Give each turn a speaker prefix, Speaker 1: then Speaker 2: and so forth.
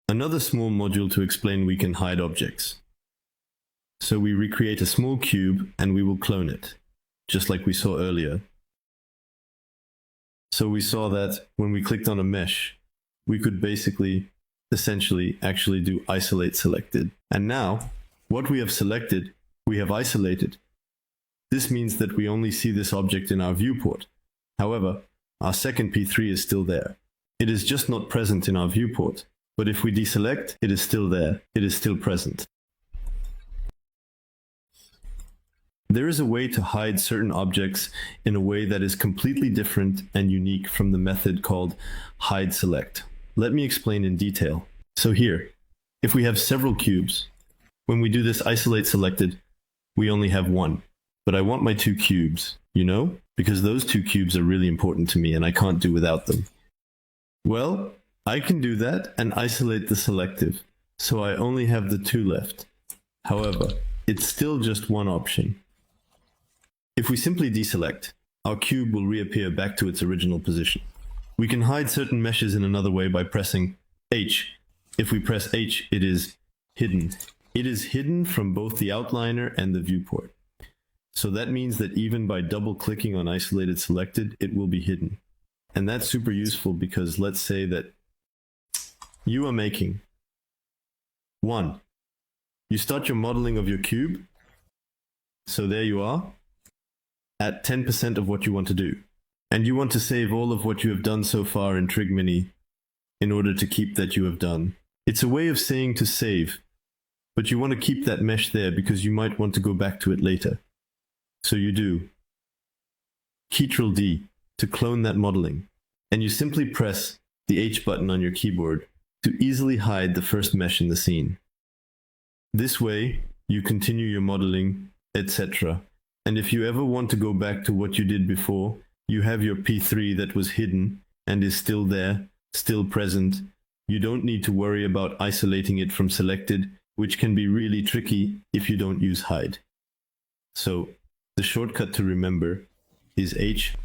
Speaker 1: Another small module to explain we can hide objects. So we recreate a small cube and we will clone it, just like we saw earlier. So we saw that when we clicked on a mesh, we could essentially actually do isolate selected. And now, what we have selected, we have isolated. This means that we only see this object in our viewport. However, our second P3 is still there. It is just not present in our viewport. But if we deselect, it is still there. It is still present. There is a way to hide certain objects in a way that is completely different and unique from the method called hide select. Let me explain in detail. So here, if we have several cubes, when we do this isolate selected, we only have one. But I want my two cubes, because those two cubes are really important to me and I can't do without them. Well, I can do that and isolate the selective, so I only have the two left. However, it's still just one option. If we simply deselect, our cube will reappear back to its original position. We can hide certain meshes in another way by pressing H. If we press H, it is hidden. It is hidden from both the outliner and the viewport. So that means that even by double-clicking on isolated selected, it will be hidden. And that's super useful because let's say that you are making 1. You start your modeling of your cube. So there you are, at 10% of what you want to do. And you want to save all of what you have done so far in Trig Mini in order to keep that you have done. It's a way of saying to save, but you want to keep that mesh there because you might want to go back to it later. So you do Ctrl D to clone that modeling, and you simply press the H button on your keyboard to easily hide the first mesh in the scene. This way, you continue your modeling, etc. And if you ever want to go back to what you did before, you have your P3 that was hidden and is still there, still present. You don't need to worry about isolating it from selected, which can be really tricky if you don't use hide. So the shortcut to remember is H